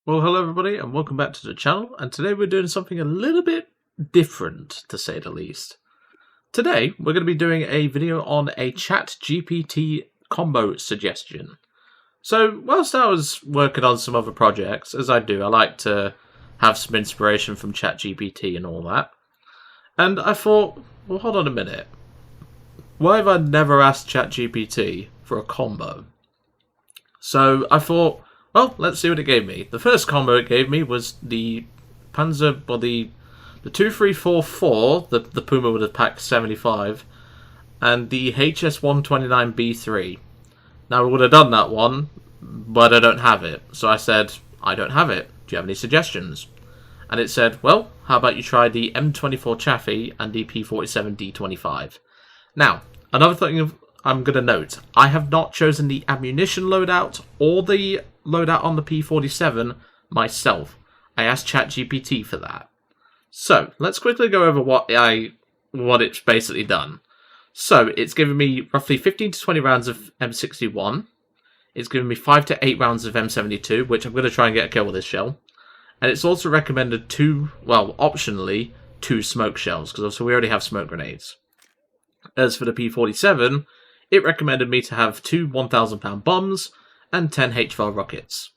Well, hello everybody, and welcome back to the channel, and today we're doing something a little bit different, to say the least. Today, we're going to be doing a video on a ChatGPT combo suggestion. So, whilst I was working on some other projects, as I do, I like to have some inspiration from ChatGPT and all that. And I thought, well, hold on a minute. Why have I never asked ChatGPT for a combo? So, I thought, well, let's see what it gave me. The first combo it gave me was the Panzer, or the 2344, the Puma with a Pack 75, and the HS129B3. Now, I would have done that one, but I don't have it. So I said, I don't have it. Do you have any suggestions? And it said, well, how about you try the M24 Chaffee and the P47D25. Now, another thing I'm going to note, I have not chosen the ammunition loadout or the loadout on the P47 myself. I asked ChatGPT for that. So, let's quickly go over what it's basically done. So, it's given me roughly 15 to 20 rounds of M61. It's given me 5 to 8 rounds of M72, which I'm going to try and get a kill with this shell. And it's also recommended optionally, 2 smoke shells, because also we already have smoke grenades. As for the P47, it recommended me to have 2 1,000-pound bombs and 10 HVAR rockets.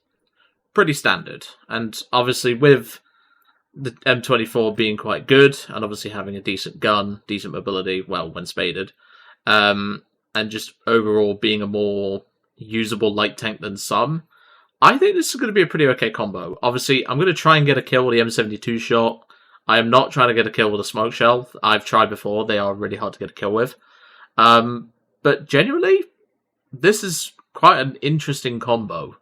Pretty standard. And obviously with the M24 being quite good, and obviously having a decent gun, decent mobility, well, when spaded, and just overall being a more usable light tank than some, I think this is going to be a pretty okay combo. Obviously, I'm going to try and get a kill with the M72 shot. I am not trying to get a kill with a smoke shell. I've tried before. They are really hard to get a kill with. But genuinely, this is quite an interesting combo.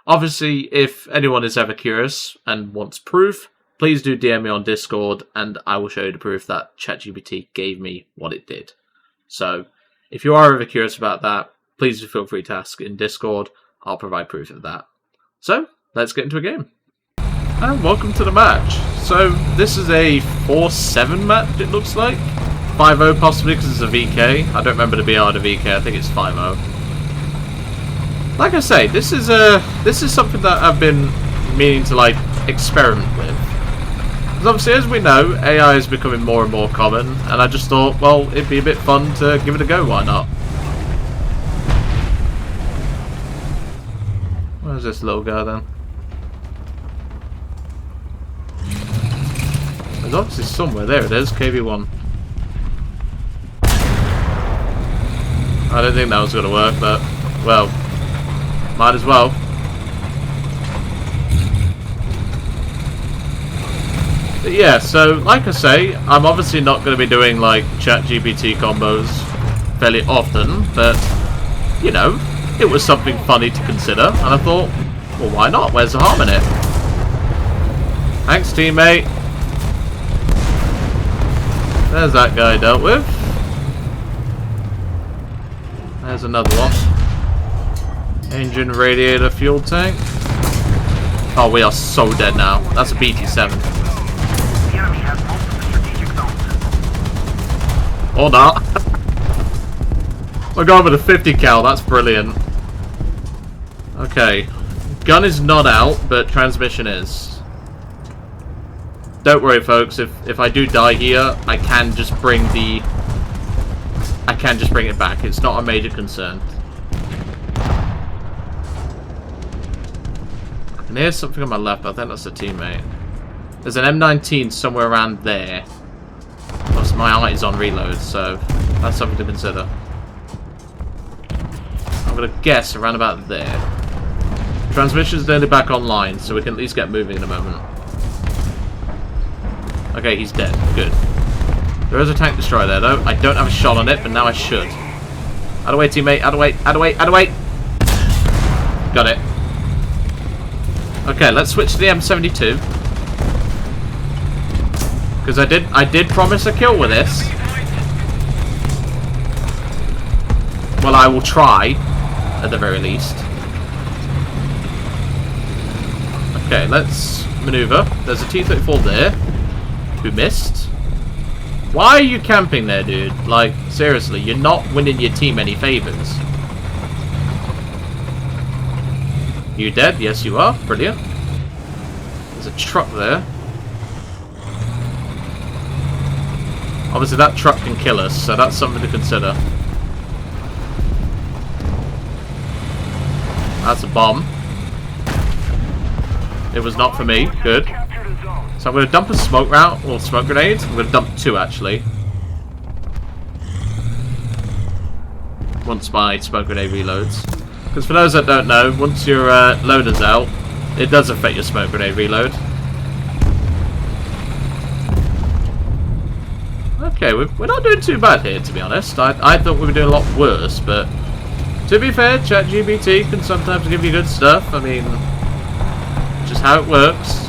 Obviously, if anyone is ever curious and wants proof, please do DM me on Discord, and I will show you the proof that ChatGPT gave me what it did. So, if you are ever curious about that, please do feel free to ask in Discord. I'll provide proof of that. So, let's get into a game. And welcome to the match. So, this is a 4-7 match, it looks like. 5-0 possibly because it's a VK. I don't remember the BR to VK. I think it's 5-0. Like I say, this is something that I've been meaning to experiment with. Because obviously, as we know, AI is becoming more and more common, and I just thought, well, it'd be a bit fun to give it a go. Why not? Where's this little guy then? There's obviously somewhere. There it is, KV1. I don't think that was going to work, but, well, might as well. But yeah, so, like I say, I'm obviously not going to be doing, ChatGPT combos fairly often, but, you know, it was something funny to consider, and I thought, well, why not? Where's the harm in it? Thanks, teammate. There's that guy dealt with. There's another one. Engine, radiator, fuel tank. Oh, we are so dead now. That's a BT-7. The enemy has most of the strategic zones. Or not. We're going with a 50 cal. That's brilliant. Okay. Gun is not out, but transmission is. Don't worry, folks. If I do die here, I can just bring it back. It's not a major concern. And here's something on my left. I think that's a teammate. There's an M19 somewhere around there. Plus my eye is on reload, so that's something to consider. I'm going to guess around about there. Transmission's nearly back online, so we can at least get moving in a moment. Okay, he's dead. Good. There is a tank destroyer there, though. I don't have a shot on it, but now I should. Out of the way, teammate. Out of the way. Out of the way. Out of the way. Got it. Okay, let's switch to the M72. Because I did promise a kill with this. Well, I will try, at the very least. Okay, let's maneuver. There's a T-34 there, who missed. Why are you camping there, dude? Like, seriously, you're not winning your team any favors. You dead? Yes, you are. Brilliant. There's a truck there. Obviously that truck can kill us, so that's something to consider. That's a bomb. It was not for me. Good. So I'm going to dump a smoke round, or smoke grenade. I'm going to dump 2 actually. Once my smoke grenade reloads. Because for those that don't know, once your loader's out, it does affect your smoke grenade reload. Okay, we're not doing too bad here, to be honest. I thought we were doing a lot worse, but to be fair, ChatGPT can sometimes give you good stuff. I mean, just how it works.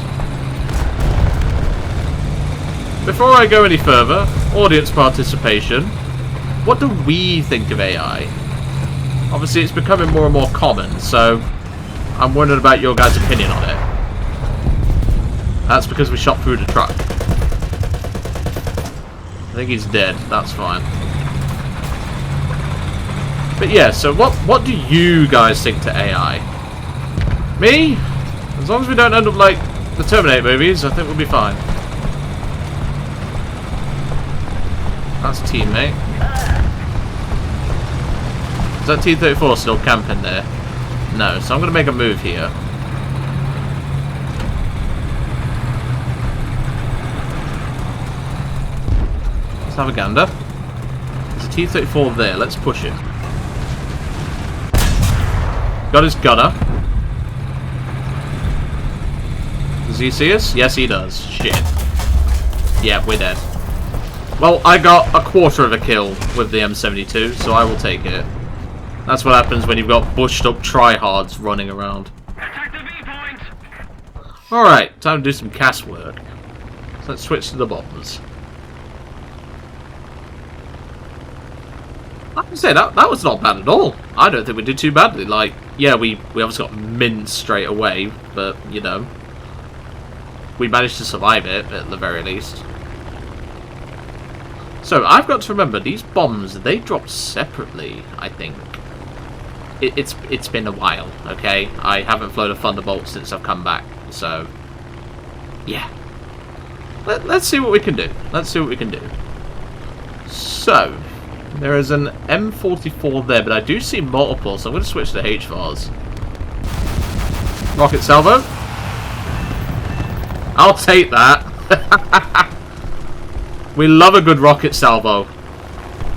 Before I go any further, audience participation. What do we think of AI? Obviously, it's becoming more and more common, so I'm wondering about your guys' opinion on it. That's because we shot through the truck. I think he's dead. That's fine. But yeah, so what do you guys think to AI? Me? As long as we don't end up like the Terminator movies, I think we'll be fine. That's teammate. Is that T-34 still camping there? No, so I'm going to make a move here. Let's have a gander. There's a T-34 there, let's push it. Got his gunner. Does he see us? Yes, he does. Shit. Yeah, we're dead. Well, I got a quarter of a kill with the M72, so I will take it. That's what happens when you've got bushed up tryhards running around. Alright, time to do some cast work. So let's switch to the bombs. I can say that was not bad at all. I don't think we did too badly. Like, yeah, we obviously got minced straight away, but, you know, we managed to survive it, at the very least. So, I've got to remember, these bombs, they drop separately, I think. It's been a while, okay? I haven't flown a Thunderbolt since I've come back, so yeah. Let's see what we can do. Let's see what we can do. So, there is an M44 there, but I do see multiple, so I'm going to switch to HVARs. Rocket salvo. I'll take that. We love a good rocket salvo.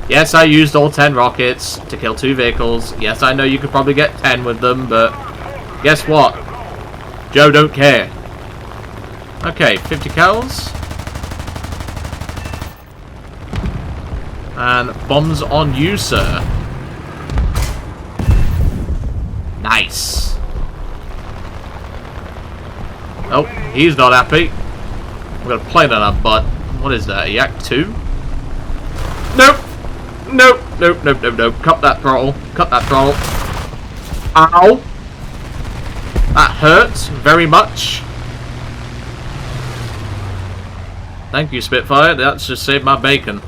Yes, I used all 10 rockets to kill 2 vehicles. Yes, I know you could probably get 10 with them, but guess what? Joe don't care. Okay, 50 cows. And bombs on you, sir. Nice. Oh, he's not happy. We're going to plane on our butt. What is that, a Yak 2? Nope. Nope, nope, nope, nope, nope. Cut that throttle. Cut that throttle. Ow. That hurts very much. Thank you, Spitfire. That's just saved my bacon.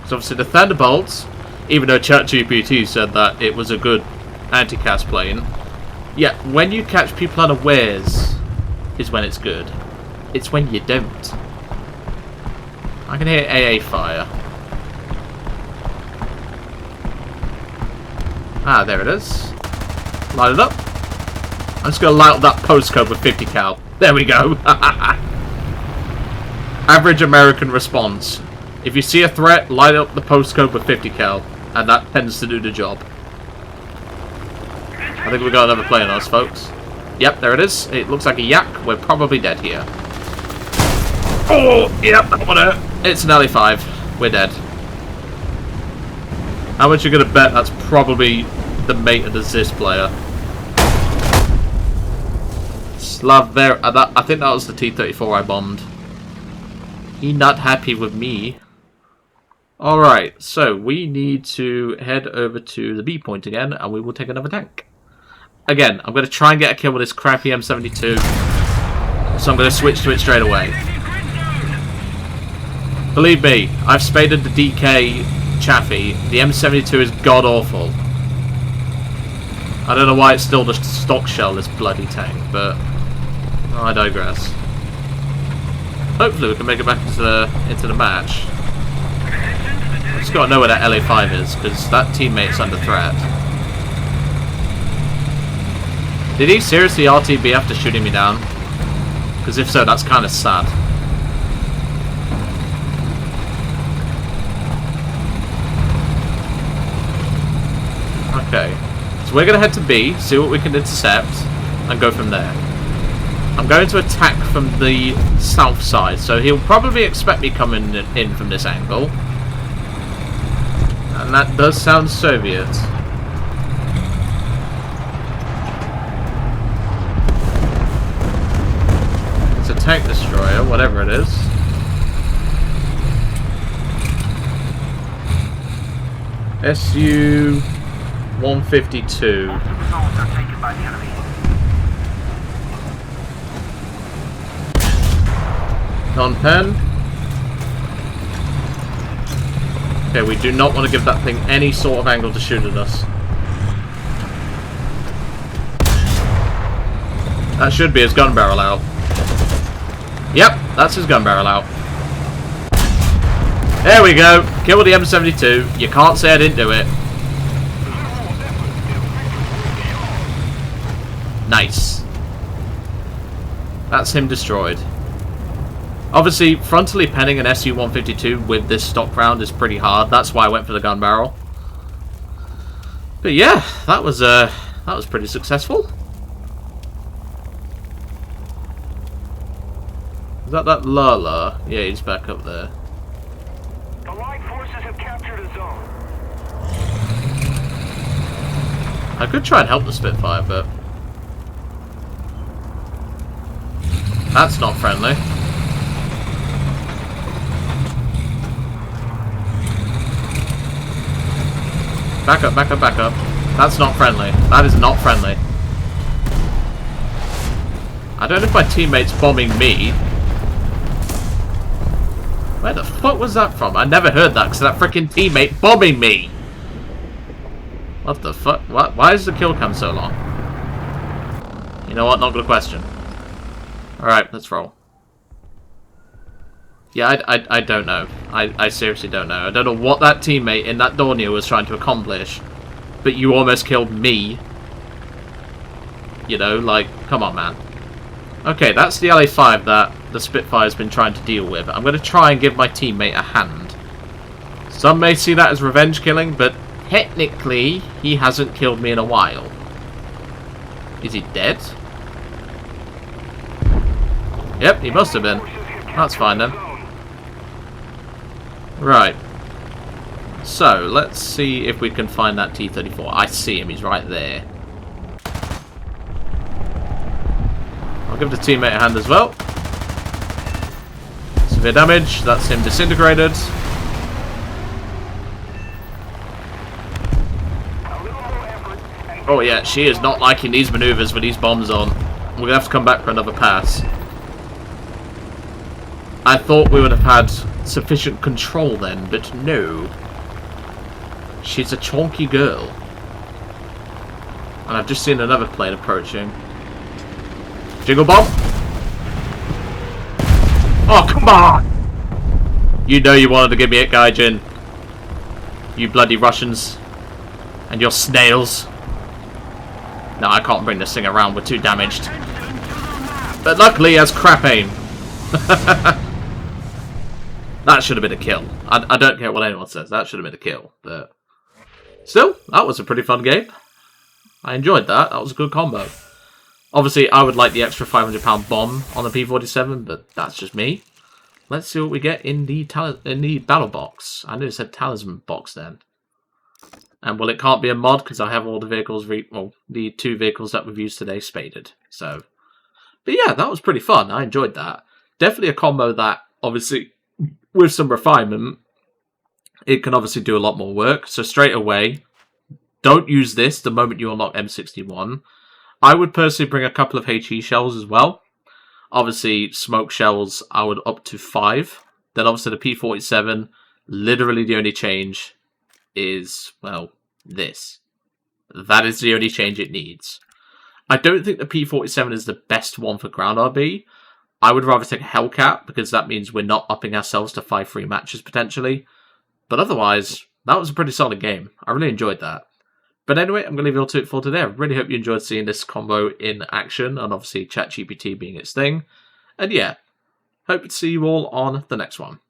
So obviously the Thunderbolts, even though ChatGPT said that it was a good anti-cast plane, yeah, when you catch people unawares is when it's good. It's when you don't. I can hear AA fire. Ah, there it is. Light it up. I'm just going to light up that postcode with 50 cal. There we go. Average American response. If you see a threat, light up the postcode with 50 cal. And that tends to do the job. I think we've got another plane on us, folks. Yep, there it is. It looks like a yak. We're probably dead here. Oh, yep, that one hurt. It's an LE5. We're dead. How much you gonna bet that's probably the mate of the Zis player? Slav there. I think that was the T-34 I bombed. He not happy with me. Alright, so we need to head over to the B point again, and we will take another tank. Again, I'm going to try and get a kill with this crappy M72, so I'm going to switch to it straight away. Believe me, I've spaded the DK Chaffee. The M72 is god-awful. I don't know why it's still just stock shell, this bloody tank, but Oh, I digress. Hopefully we can make it back into the match. Just gotta know where that LA5 is, because that teammate's under threat. Did he seriously RTB after shooting me down? Because if so, that's kind of sad. Okay, so we're going to head to B, see what we can intercept, and go from there. I'm going to attack from the south side, so he'll probably expect me coming in from this angle. And that does sound Soviet. It's a tank destroyer, whatever it is. SU-152. Most of the zones are taken by the enemy. Non-pen. Okay, we do not want to give that thing any sort of angle to shoot at us. That should be his gun barrel out. Yep, that's his gun barrel out. There we go. Kill the M72. You can't say I didn't do it. Nice. That's him destroyed. Obviously, frontally penning an SU-152 with this stock round is pretty hard. That's why I went for the gun barrel. But yeah, that was pretty successful. Is that Lala? Yeah, he's back up there. The Allied forces have captured a zone. I could try and help the Spitfire, but that's not friendly. Back up, back up, back up. That's not friendly. That is not friendly. I don't know if my teammate's bombing me. Where the fuck was that from? I never heard that because that freaking teammate bombing me. What the fuck? What? Why is the kill cam so long? You know what? Not gonna question. Alright, let's roll. Yeah, I don't know. I seriously don't know. I don't know what that teammate in that Dornier was trying to accomplish. But you almost killed me. You know, like, come on, man. Okay, that's the LA5 that the Spitfire's been trying to deal with. I'm going to try and give my teammate a hand. Some may see that as revenge killing, but technically, he hasn't killed me in a while. Is he dead? Yep, he must have been. That's fine then. Right. So, let's see if we can find that T-34. I see him, he's right there. I'll give the teammate a hand as well. Severe damage, that's him disintegrated. Oh yeah, she is not liking these maneuvers with these bombs on. We're going to have to come back for another pass. I thought we would have had sufficient control then, but no. She's a chonky girl. And I've just seen another plane approaching. Jiggle bomb! Oh, come on! You know you wanted to give me it, Gaijin. You bloody Russians. And your snails. No, I can't bring this thing around, we're too damaged. But luckily, he has crap aim. That should have been a kill. I don't care what anyone says. That should have been a kill. But still, that was a pretty fun game. I enjoyed that. That was a good combo. Obviously, I would like the extra £500 bomb on the P-47, but that's just me. Let's see what we get in the battle box. I knew it said talisman box then. And well, it can't be a mod because I have all the vehicles, the 2 vehicles that we've used today spaded. So, but yeah, that was pretty fun. I enjoyed that. Definitely a combo that, obviously, with some refinement, it can obviously do a lot more work. So straight away, don't use this the moment you unlock M61. I would personally bring a couple of HE shells as well. Obviously, smoke shells, I would up to 5. Then obviously the P-47, literally the only change is, well, this. That is the only change it needs. I don't think the P47 is the best one for ground RB. I would rather take a Hellcat, because that means we're not upping ourselves to 5 free matches potentially. But otherwise, that was a pretty solid game. I really enjoyed that. But anyway, I'm going to leave it all to it for today. I really hope you enjoyed seeing this combo in action, and obviously ChatGPT being its thing. And yeah, hope to see you all on the next one.